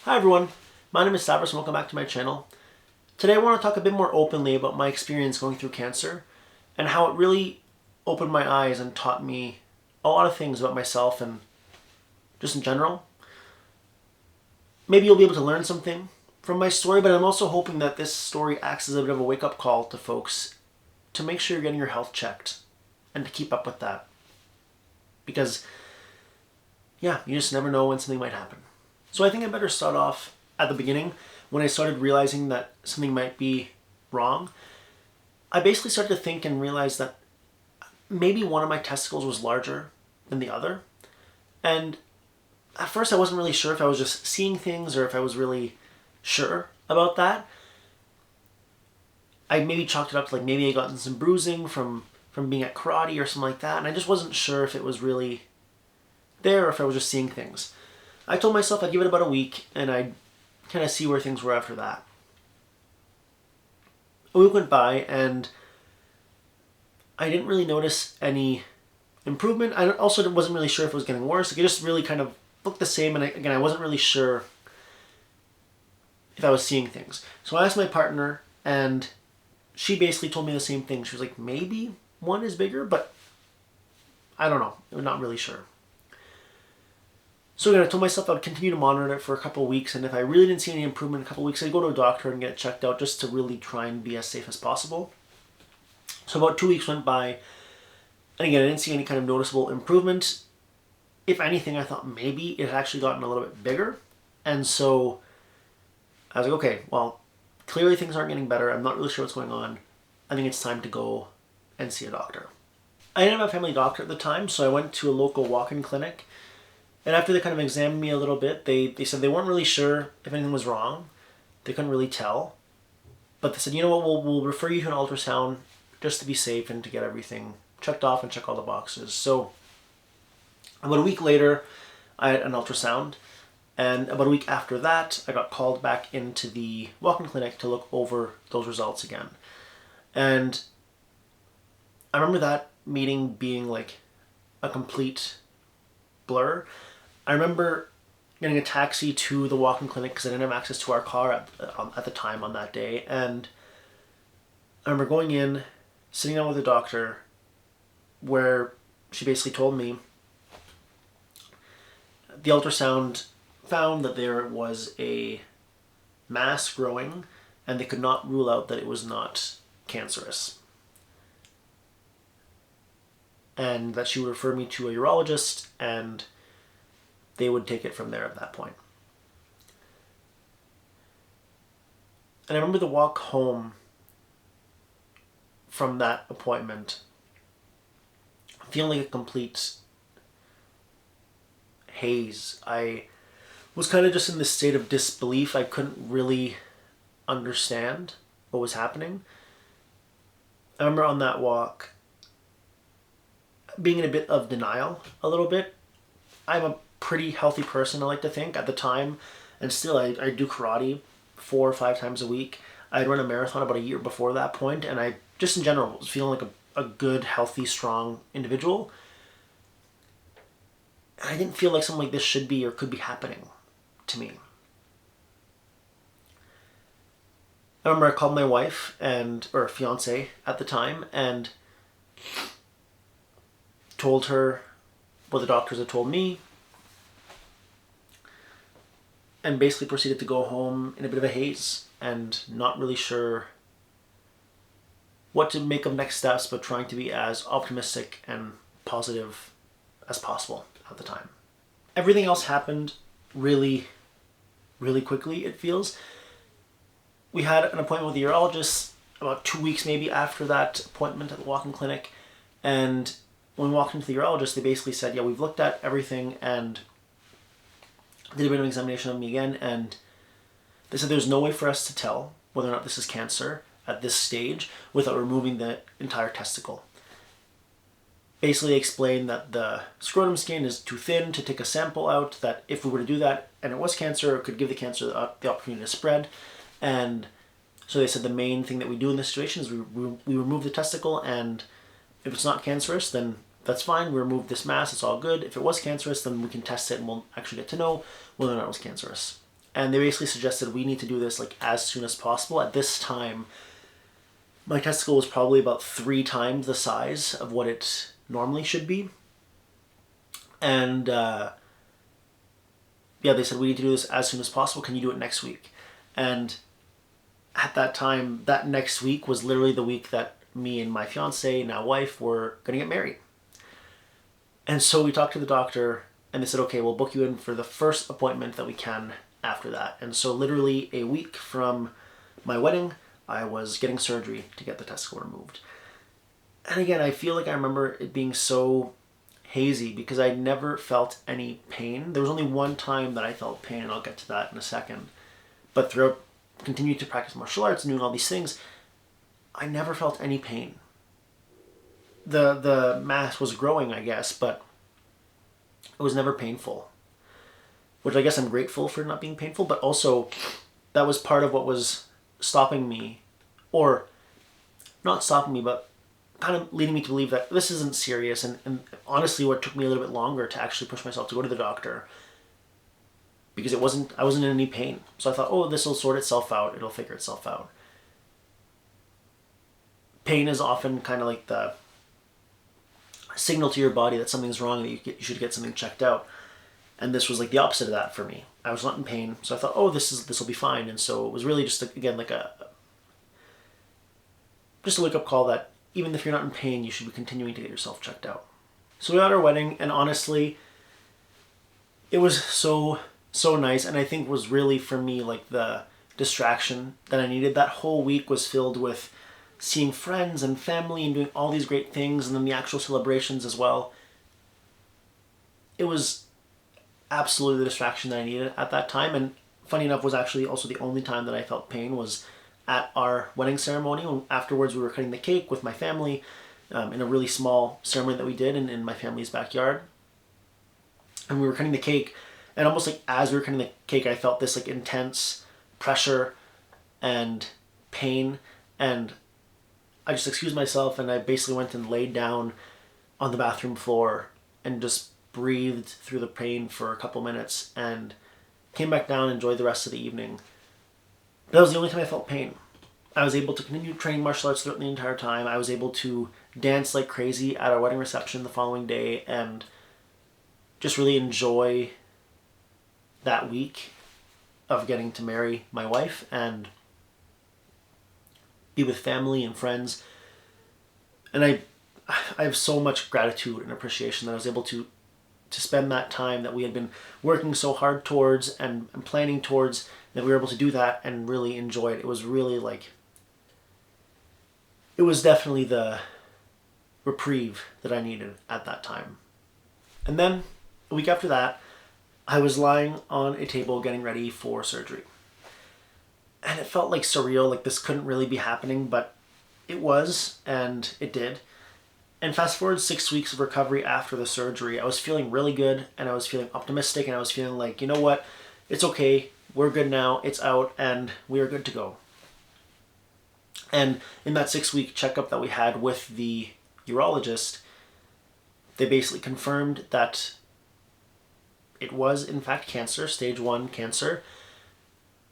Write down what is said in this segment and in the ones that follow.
Hi everyone, my name is Stavros and welcome back to my channel. Today I want to talk a bit more openly about my experience going through cancer and how it really opened my eyes and taught me a lot of things about myself and just in general. Maybe you'll be able to learn something from my story, but I'm also hoping that this story acts as a bit of a wake-up call to folks to make sure you're getting your health checked and to keep up with that. Because, yeah, you just never know when something might happen. So I think I better start off at the beginning when I started realizing that something might be wrong. I basically started to think and realize that maybe one of my testicles was larger than the other. And at first I wasn't really sure if I was just seeing things or if I was really sure about that. I maybe chalked it up to like maybe I gotten some bruising from being at karate or something like that. And I just wasn't sure if it was really there or if I was just seeing things. I told myself I'd give it about a week and I'd kind of see where things were after that. A week went by and I didn't really notice any improvement. I also wasn't really sure if it was getting worse. Like it just really kind of looked the same, and again, I wasn't really sure if I was seeing things. So I asked my partner and she basically told me the same thing. She was like, maybe one is bigger, but I don't know. I'm not really sure. So again, I told myself I would continue to monitor it for a couple of weeks, and if I really didn't see any improvement in a couple of weeks, I'd go to a doctor and get it checked out just to really try and be as safe as possible. So about 2 weeks went by, and again, I didn't see any kind of noticeable improvement. If anything, I thought maybe it had actually gotten a little bit bigger. And so I was like, okay, well, clearly things aren't getting better. I'm not really sure what's going on. I think it's time to go and see a doctor. I didn't have a family doctor at the time, so I went to a local walk-in clinic. And after they kind of examined me a little bit, they said they weren't really sure if anything was wrong. They couldn't really tell. But they said, you know what, we'll refer you to an ultrasound just to be safe and to get everything checked off and check all the boxes. So about a week later, I had an ultrasound. And about a week after that, I got called back into the walk-in clinic to look over those results again. And I remember that meeting being like a complete blur. I remember getting a taxi to the walk-in clinic because I didn't have access to our car at the time on that day. And I remember going in, sitting down with the doctor, where she basically told me the ultrasound found that there was a mass growing and they could not rule out that it was not cancerous. And that she would refer me to a urologist and they would take it from there at that point. And I remember the walk home from that appointment feeling like a complete haze. I was kind of just in this state of disbelief. I couldn't really understand what was happening. I remember on that walk being in a bit of denial a little bit. I'm a pretty healthy person, I like to think, at the time, and still I do karate 4 or 5 times a week. I'd run a marathon about a year before that point, and I just in general was feeling like a good, healthy, strong individual. And I didn't feel like something like this should be or could be happening to me. I remember I called my wife or fiance at the time and told her what the doctors had told me, and basically proceeded to go home in a bit of a haze and not really sure what to make of next steps, but trying to be as optimistic and positive as possible at the time. Everything else happened really, really quickly, it feels. We had an appointment with the urologist about 2 weeks maybe after that appointment at the walk-in clinic, and when we walked into the urologist, they basically said, yeah, we've looked at everything and did a bit of an examination of me again, and they said there's no way for us to tell whether or not this is cancer at this stage without removing the entire testicle. Basically explained that the scrotum skin is too thin to take a sample out, that if we were to do that and it was cancer, it could give the cancer the opportunity to spread. And so they said the main thing that we do in this situation is we remove the testicle, and if it's not cancerous, then that's fine. We remove this mass, it's all good. If it was cancerous, then we can test it and we'll actually get to know whether or not it was cancerous. And they basically suggested we need to do this like as soon as possible. At this time, my testicle was probably about 3 times the size of what it normally should be. And yeah, they said we need to do this as soon as possible. Can you do it next week? And at that time, that next week was literally the week that me and my fiance, now wife, were going to get married. And so we talked to the doctor and they said, okay, we'll book you in for the first appointment that we can after that. And so literally a week from my wedding, I was getting surgery to get the testicle removed. And again, I feel like I remember it being so hazy because I never felt any pain. There was only one time that I felt pain, and I'll get to that in a second. But throughout continuing to practice martial arts and doing all these things, I never felt any pain. The mass was growing, I guess, but it was never painful. Which I guess I'm grateful for not being painful, but also that was part of what was stopping me, or not stopping me, but kind of leading me to believe that this isn't serious. And honestly, what took me a little bit longer to actually push myself to go to the doctor, because I wasn't in any pain. So I thought, oh, this will sort itself out. It'll figure itself out. Pain is often kind of like the signal to your body that something's wrong, that you should get something checked out. And this was like the opposite of that for me. I was not in pain, so I thought, oh, this will be fine. And so it was really just again like a wake-up call that even if you're not in pain, you should be continuing to get yourself checked out. So we had our wedding, and honestly, it was so nice, and I think was really for me like the distraction that I needed. That whole week was filled with seeing friends and family and doing all these great things, and then the actual celebrations as well. It was absolutely the distraction that I needed at that time, and funny enough was actually also the only time that I felt pain was at our wedding ceremony. When afterwards we were cutting the cake with my family in a really small ceremony that we did in my family's backyard. And we were cutting the cake, and almost like as we were cutting the cake, I felt this like intense pressure and pain, and I just excused myself and I basically went and laid down on the bathroom floor and just breathed through the pain for a couple minutes and came back down and enjoyed the rest of the evening. That was the only time I felt pain. I was able to continue training martial arts throughout the entire time. I was able to dance like crazy at our wedding reception the following day and just really enjoy that week of getting to marry my wife and be with family and friends. And I have so much gratitude and appreciation that I was able to spend that time that we had been working so hard towards and planning towards, that we were able to do that and really enjoy it. It was really like, it was definitely the reprieve that I needed at that time. And then a week after that, I was lying on a table getting ready for surgery. And it felt like surreal, like this couldn't really be happening, but it was, and it did. And fast forward 6 weeks of recovery after the surgery, I was feeling really good, and I was feeling optimistic, and I was feeling like, you know what, it's okay, we're good now, it's out, and we are good to go. And in that 6-week checkup that we had with the urologist, they basically confirmed that it was in fact cancer, stage 1 cancer,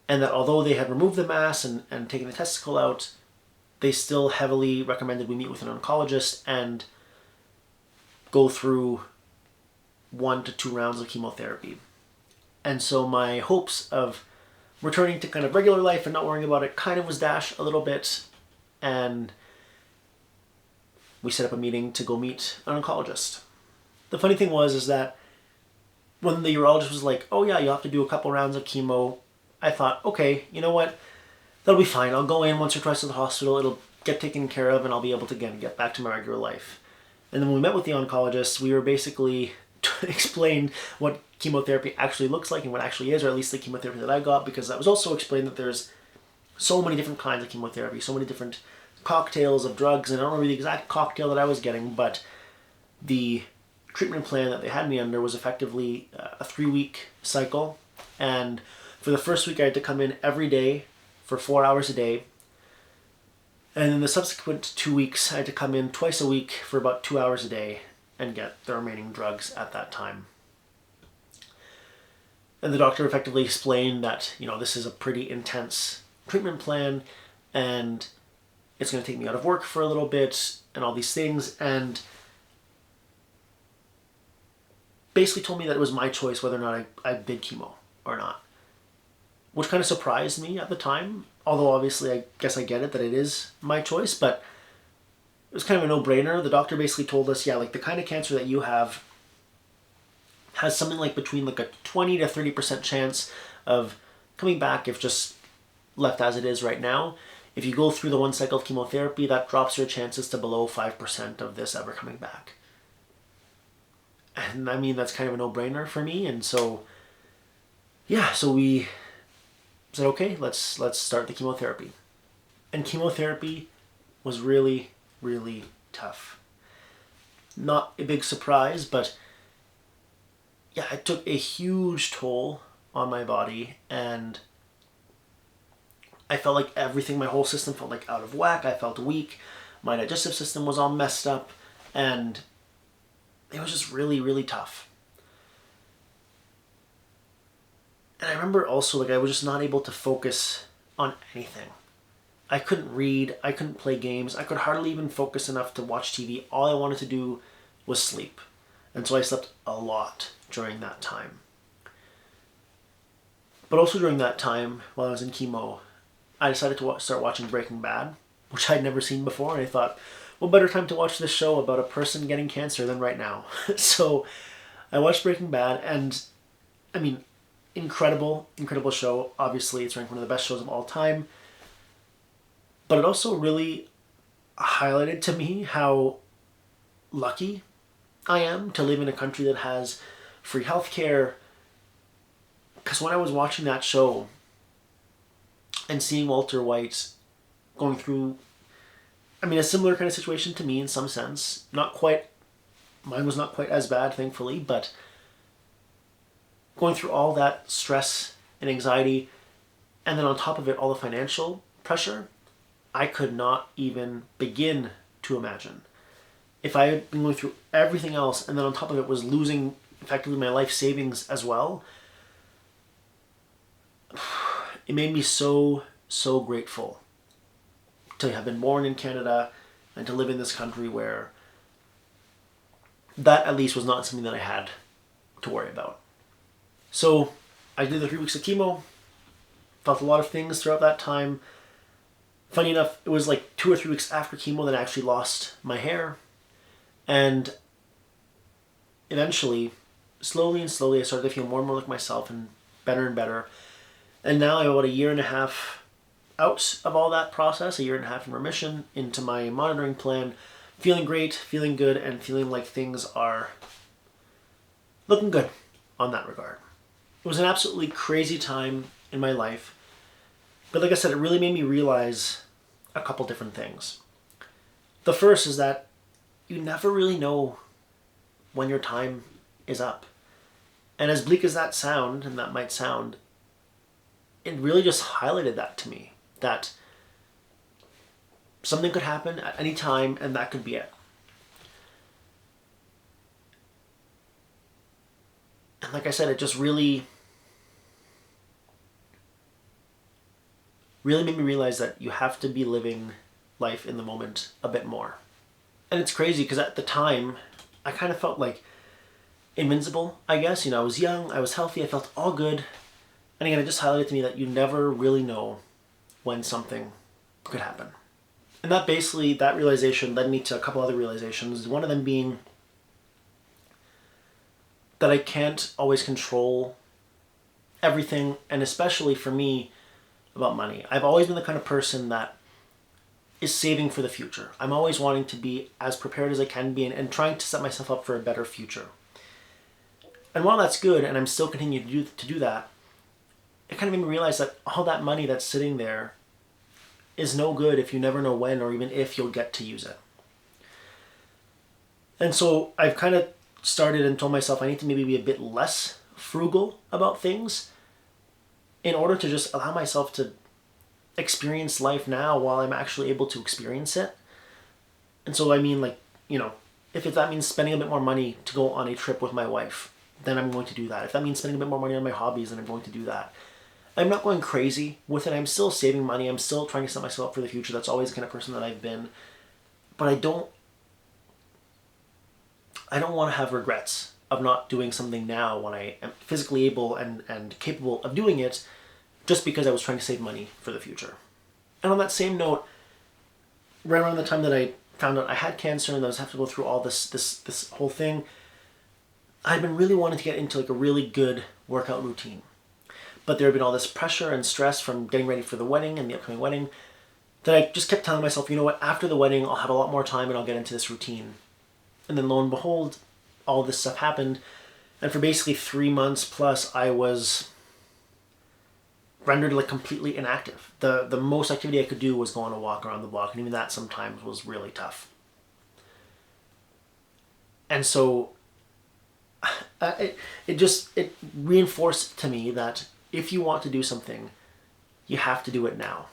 and that although they had removed the mass and taken the testicle out, they still heavily recommended we meet with an oncologist and go through 1 to 2 rounds of chemotherapy. And so my hopes of returning to kind of regular life and not worrying about it kind of was dashed a little bit, and we set up a meeting to go meet an oncologist. The funny thing is that when the urologist was like, oh yeah, you'll have to do a couple rounds of chemo, I thought, okay, you know what, that'll be fine. I'll go in once or twice to the hospital, it'll get taken care of, and I'll be able to, again, get back to my regular life. And then when we met with the oncologist, we were basically explained what chemotherapy actually looks like and what actually is, or at least the chemotherapy that I got, because I was also explained that there's so many different kinds of chemotherapy, so many different cocktails of drugs, and I don't remember the exact cocktail that I was getting, but the treatment plan that they had me under was effectively a 3-week cycle, and for the first week I had to come in every day for 4 hours a day, and in the subsequent 2 weeks I had to come in twice a week for about 2 hours a day and get the remaining drugs at that time. And the doctor effectively explained that, this is a pretty intense treatment plan and it's going to take me out of work for a little bit and all these things. And basically told me that it was my choice whether or not I did chemo or not, which kind of surprised me at the time. Although obviously I guess I get it that it is my choice, but it was kind of a no-brainer. The doctor basically told us, yeah, like the kind of cancer that you have has something like between like a 20 to 30% chance of coming back if just left as it is right now. If you go through the one cycle of chemotherapy, that drops your chances to below 5% of this ever coming back. And I mean, that's kind of a no-brainer for me. And so, yeah, so we said, okay, let's start the chemotherapy. And chemotherapy was really, really tough. Not a big surprise, but yeah, it took a huge toll on my body, and I felt like everything, my whole system felt like out of whack. I felt weak. My digestive system was all messed up, and it was just really, really tough. And I remember also, like, I was just not able to focus on anything. I couldn't read. I couldn't play games. I could hardly even focus enough to watch TV. All I wanted to do was sleep. And so I slept a lot during that time. But also during that time, while I was in chemo, I decided to start watching Breaking Bad, which I'd never seen before. And I thought, what better time to watch this show about a person getting cancer than right now? So I watched Breaking Bad, and I mean, incredible, incredible show. Obviously, it's ranked one of the best shows of all time. But it also really highlighted to me how lucky I am to live in a country that has free healthcare. Because when I was watching that show and seeing Walter White going through, I mean, a similar kind of situation to me in some sense. Not quite, mine was not quite as bad, thankfully, but going through all that stress and anxiety, and then on top of it, all the financial pressure, I could not even begin to imagine. If I had been going through everything else, and then on top of it was losing effectively my life savings as well, it made me so, so grateful to have been born in Canada and to live in this country where that at least was not something that I had to worry about. So I did the 3 weeks of chemo, felt a lot of things throughout that time. Funny enough, it was like 2 or 3 weeks after chemo that I actually lost my hair. And eventually, slowly and slowly, I started to feel more and more like myself and better and better. And now I'm about a year and a half out of all that process, a year and a half in remission, into my monitoring plan, feeling great, feeling good, and feeling like things are looking good on that regard. It was an absolutely crazy time in my life. But like I said, it really made me realize a couple different things. The first is that you never really know when your time is up. And as bleak as that sound, and that might sound, it really just highlighted that to me. That something could happen at any time, and that could be it. And like I said, it just really made me realize that you have to be living life in the moment a bit more. And it's crazy because at the time, I kind of felt like invincible, I guess. I was young, I was healthy, I felt all good. And again, it just highlighted to me that you never really know when something could happen. And that realization led me to a couple other realizations. One of them being that I can't always control everything, and especially for me, about money. I've always been the kind of person that is saving for the future. I'm always wanting to be as prepared as I can be and trying to set myself up for a better future. And while that's good, and I'm still continuing to do that, it kind of made me realize that all that money that's sitting there is no good if you never know when or even if you'll get to use it. And so I've kind of started and told myself I need to maybe be a bit less frugal about things in order to just allow myself to experience life now while I'm actually able to experience it. And so I mean, like, if that means spending a bit more money to go on a trip with my wife, then I'm going to do that. If that means spending a bit more money on my hobbies, then I'm going to do that. I'm not going crazy with it. I'm still saving money. I'm still trying to set myself up for the future. That's always the kind of person that I've been. But I don't want to have regrets of not doing something now when I am physically able and capable of doing it, just because I was trying to save money for the future. And on that same note, right around the time that I found out I had cancer and I was having to go through all this whole thing, I'd been really wanting to get into like a really good workout routine. But there had been all this pressure and stress from getting ready for the wedding and the upcoming wedding that I just kept telling myself, you know what, after the wedding, I'll have a lot more time and I'll get into this routine. And then lo and behold, all this stuff happened. And for basically 3 months plus, I was rendered like completely inactive. The most activity I could do was go on a walk around the block. And even that sometimes was really tough. And so it reinforced to me that if you want to do something, you have to do it now.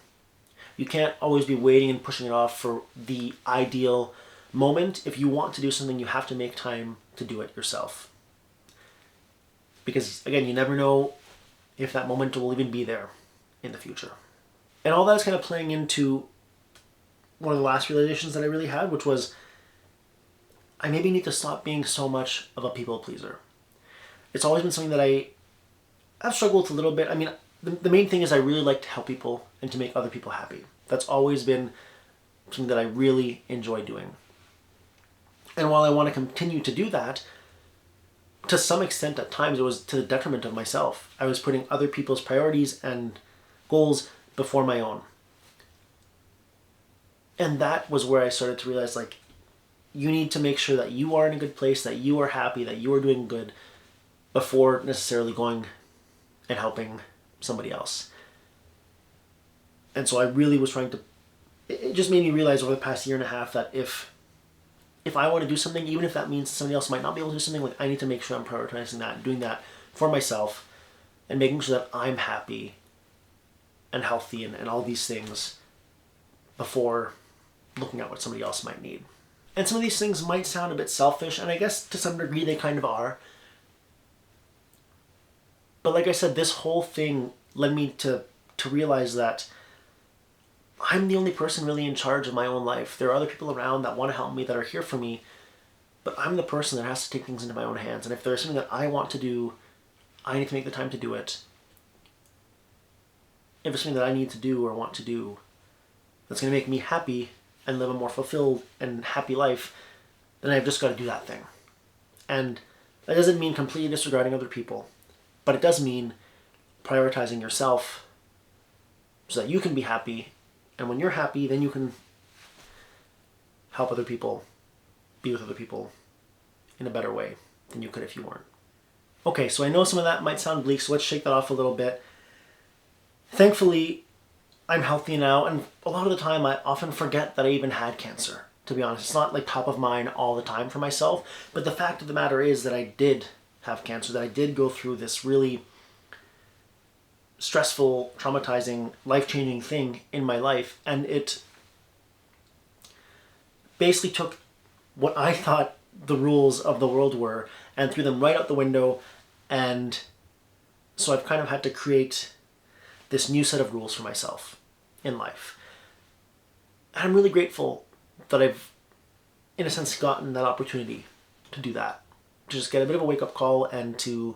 You can't always be waiting and pushing it off for the ideal moment. If you want to do something, you have to make time to do it yourself. Because again, you never know if that moment will even be there in the future. And all that's kind of playing into one of the last realizations that I really had, which was I maybe need to stop being so much of a people pleaser. It's always been something that I've struggled with a little bit. I mean, the main thing is I really like to help people and to make other people happy. That's always been something that I really enjoy doing. And while I want to continue to do that, to some extent at times it was to the detriment of myself. I was putting other people's priorities and goals before my own. And that was where I started to realize, like, you need to make sure that you are in a good place, that you are happy, that you are doing good before necessarily going and helping somebody else. And so I really was trying to, it just made me realize over the past year and a half that if I want to do something, even if that means somebody else might not be able to do something, like I need to make sure I'm prioritizing that, doing that for myself, and making sure that I'm happy and healthy and all these things before looking at what somebody else might need. And some of these things might sound a bit selfish, and I guess to some degree they kind of are. But like I said, this whole thing led me to realize that I'm the only person really in charge of my own life. There are other people around that want to help me, that are here for me, but I'm the person that has to take things into my own hands. And if there's something that I want to do, I need to make the time to do it. If it's something that I need to do or want to do that's going to make me happy and live a more fulfilled and happy life, then I've just got to do that thing. And that doesn't mean completely disregarding other people, but it does mean prioritizing yourself so that you can be happy. And when you're happy, then you can help other people, be with other people in a better way than you could if you weren't. Okay, so I know some of that might sound bleak, so let's shake that off a little bit. Thankfully, I'm healthy now, and a lot of the time I often forget that I even had cancer, to be honest. It's not like top of mind all the time for myself, but the fact of the matter is that I did have cancer, that I did go through this really stressful, traumatizing, life-changing thing in my life, and it basically took what I thought the rules of the world were and threw them right out the window. And so I've kind of had to create this new set of rules for myself in life. And I'm really grateful that I've, in a sense, gotten that opportunity to do that, to just get a bit of a wake-up call and to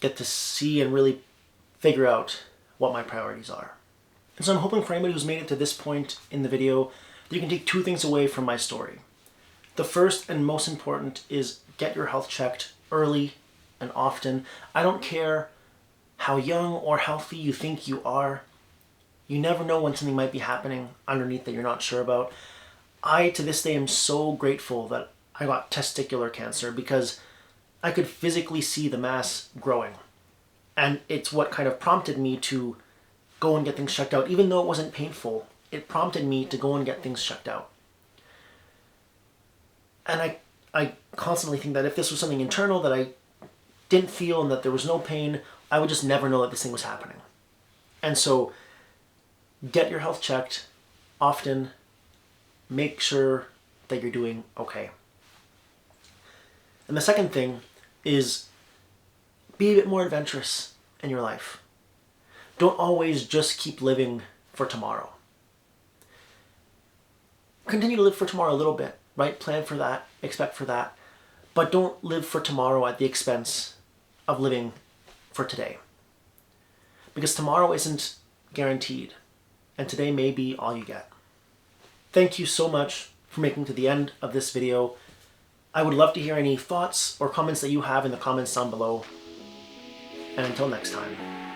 get to see and really figure out what my priorities are. And so I'm hoping for anybody who's made it to this point in the video that you can take two things away from my story. The first and most important is get your health checked early and often. I don't care how young or healthy you think you are. You never know when something might be happening underneath that you're not sure about. I, to this day, am so grateful that I got testicular cancer because I could physically see the mass growing. And it's what kind of prompted me to go and get things checked out. Even though it wasn't painful, it prompted me to go and get things checked out. And I constantly think that if this was something internal that I didn't feel and that there was no pain, I would just never know that this thing was happening. And so get your health checked often. Make sure that you're doing okay. And the second thing is be a bit more adventurous in your life. Don't always just keep living for tomorrow. Continue to live for tomorrow a little bit, right? Plan for that, expect for that, but don't live for tomorrow at the expense of living for today. Because tomorrow isn't guaranteed, and today may be all you get. Thank you so much for making it to the end of this video. I would love to hear any thoughts or comments that you have in the comments down below. And until next time.